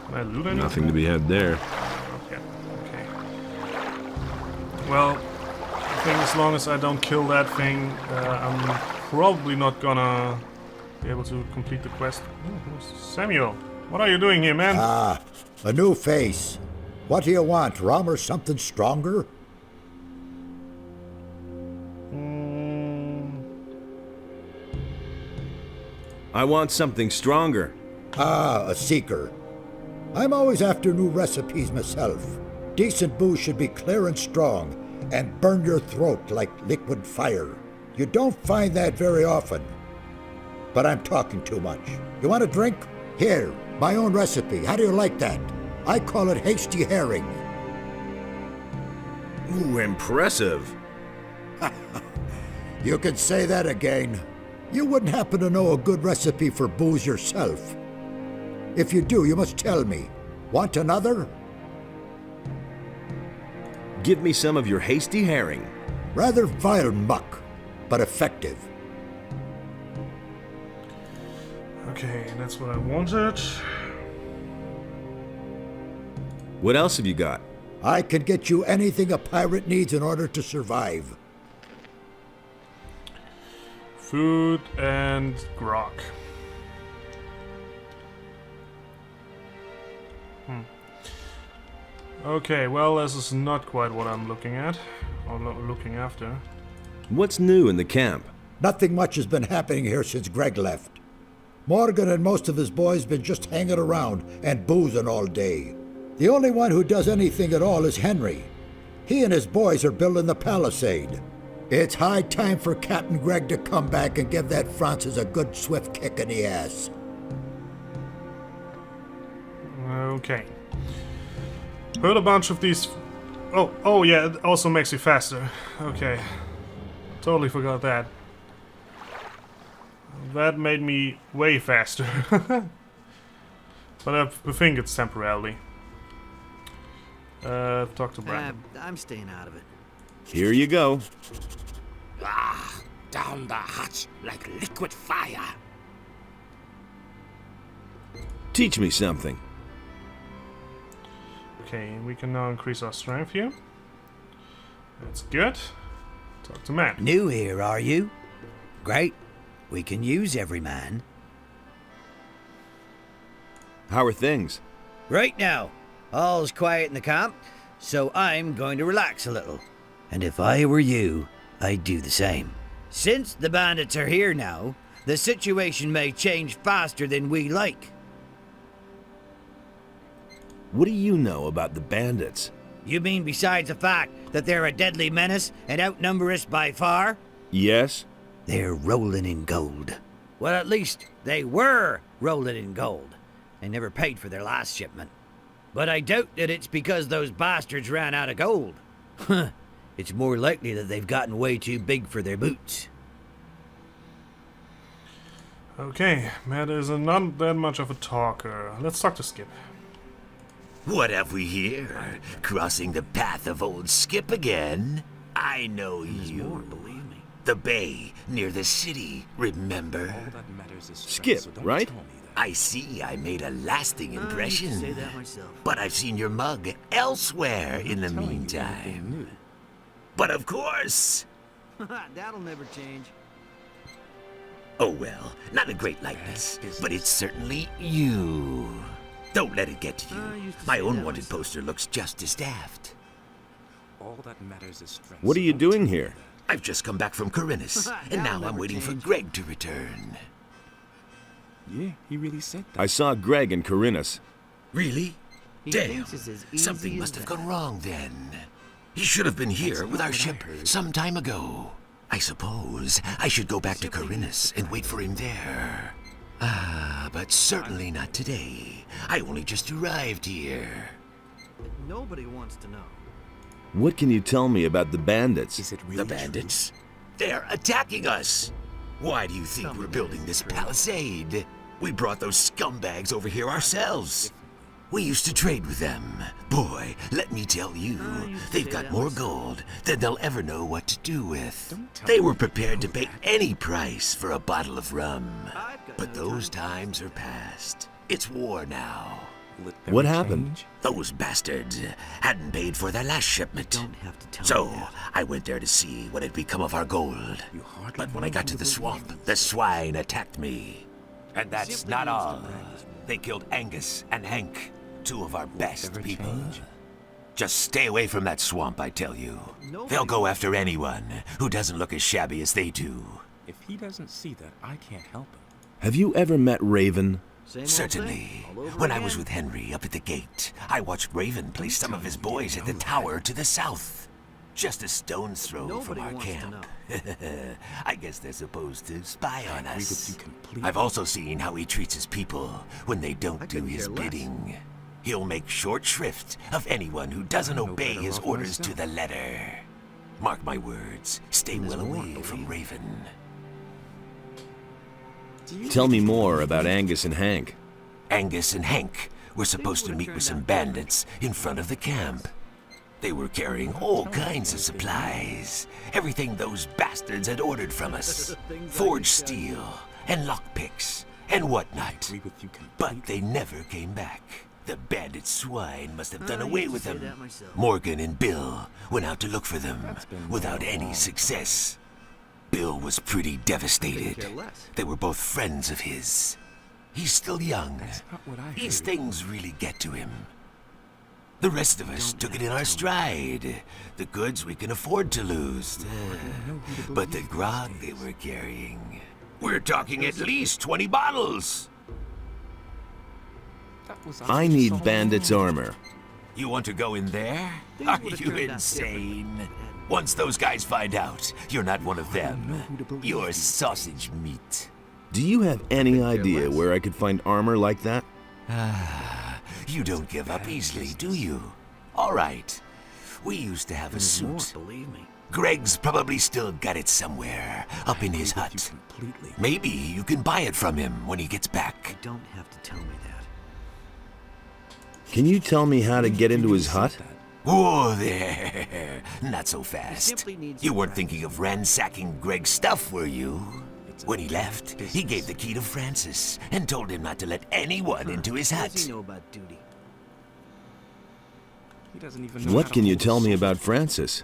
Can I loot anything? Nothing to be had there. Okay. Okay. Well, I think as long as I don't kill that thing, I'm probably not gonna be able to complete the quest. Oh, Samuel, what are you doing here, man? Ah, a new face. What do you want, rum or something stronger? I want something stronger. Ah, a seeker. I'm always after new recipes myself. Decent booze should be clear and strong, and burn your throat like liquid fire. You don't find that very often. But I'm talking too much. You want a drink? Here, my own recipe. How do you like that? I call it hasty herring. Ooh, impressive. You can say that again. You wouldn't happen to know a good recipe for booze yourself. If you do, you must tell me. Want another? Give me some of your hasty herring. Rather vile muck, but effective. Okay, that's what I wanted. What else have you got? I can get you anything a pirate needs in order to survive. Food and grog. Okay, well, this is not quite what I'm looking at, or looking after. What's new in the camp? Nothing much has been happening here since Greg left. Morgan and most of his boys been just hanging around and boozing all day. The only one who does anything at all is Henry. He and his boys are building the palisade. It's high time for Captain Greg to come back and give that Francis a good swift kick in the ass. Okay. Heard a bunch of these... Oh yeah, it also makes you faster. Okay. Totally forgot that. That made me way faster. But I think it's temporarily. Talk to Brandon. I'm staying out of it. Here you go. Ah, down the hatch like liquid fire. Teach me something. Okay, we can now increase our strength here. That's good. Talk to Matt. New here, are you? Great. We can use every man. How are things? Right now, all's quiet in the camp, so I'm going to relax a little. And if I were you, I'd do the same. Since the bandits are here now, the situation may change faster than we like. What do you know about the bandits? You mean besides the fact that they're a deadly menace and outnumber us by far? Yes? They're rolling in gold. Well, at least they were rolling in gold. They never paid for their last shipment. But I doubt that it's because those bastards ran out of gold. It's more likely that they've gotten way too big for their boots. Okay, Matt is not that much of a talker. Let's talk to Skip. What have we here? Crossing the path of old Skip again? I know you. Believe me. The bay near the city, remember? Skip, right? I see I made a lasting impression. Say that myself. But I've seen your mug elsewhere in the meantime. But of course. That'll never change. Oh well, not a great likeness, but it's certainly you. Don't let it get to you. My own wanted poster looks just as daft. All that matters is strength. What are you doing here? I've just come back from Corinus, and now I'm waiting for Greg to return. Yeah, he really said that. I saw Greg and Corinus. Really? He Damn, thinks it's as easy something as must have that. gone wrong then. He should have been here with our ship some time ago. I suppose I should go back to Corinus and wait for him there. Ah, but certainly not today. I only just arrived here. Nobody wants to know. What can you tell me about the bandits? Is it really The bandits? They're attacking us! Why do you think we're building this palisade? We brought those scumbags over here ourselves. We used to trade with them. Boy, let me tell you, they've got more gold than they'll ever know what to do with. They were prepared to pay any price for a bottle of rum. But those times are past. It's war now. Will it What ever happened? change? Those bastards hadn't paid for their last shipment. Don't have to tell So me that. I went there to see what had become of our gold. You hardly But when I know got who to the believe swamp, in the swine attacked me. And that's Simply not means all. to practice. They killed Angus and Hank, two of our best ever people. change? Just stay away from that swamp, I tell you. Nobody They'll go wants after anyone who doesn't look as shabby as they do. If he doesn't see that, I can't help him. Have you ever met Raven? Same old Certainly. thing, all over When I again. was with Henry up at the gate, I watched Raven place some of his boys at the tower to the south. Just a stone's throw from Nobody our wants to camp. I guess they're supposed to spy on agree with us. you completely. I've also seen how he treats his people when they don't I do couldn't his care less. bidding. He'll make short shrift of anyone who doesn't I know obey better his off orders to myself. the letter. Mark my words, stay There's well more, away from believe. Raven. Tell me more about Angus and Hank. Angus and Hank were supposed to would've meet with some turned out bandits in front of the camp. They were carrying all kinds of supplies. Everything those bastards had ordered from us. Things I Forged used to- steel, and lockpicks, and whatnot. Agree with you completely. But they never came back. The bandit swine must have done I away used to with say them. that myself. Morgan and Bill went out to look for them That's been without going any on. success. Bill was pretty devastated. care less. They were both friends of his. He's still young. That's not what I These heard. things really get to him. The rest of us took it in our stride. The goods we can afford to lose. But the grog they were carrying. We're talking at least 20 bottles. That was I all need so bandits' long. armor. You want to go in there? Things Are would've you turned out insane? Once those guys find out, you're not one of them. You're sausage meat. Do you have any idea where I could find armor like that? You don't give up easily, do you? All right. We used to have a There's more, suit. believe me. Greg's probably still got it somewhere, up in his Agree with hut. you completely. Maybe you can buy it from him when he gets back. You don't have to tell me that. Can you tell me how to get into his hut? Whoa there! Not so fast. simply needs You some weren't thinking of ransacking Greg's stuff, were you? When he left, he gave the key to Francis and told him not to let anyone into his What does hut. he know about duty? He doesn't even know how What to can you hold a tell me sword. about Francis?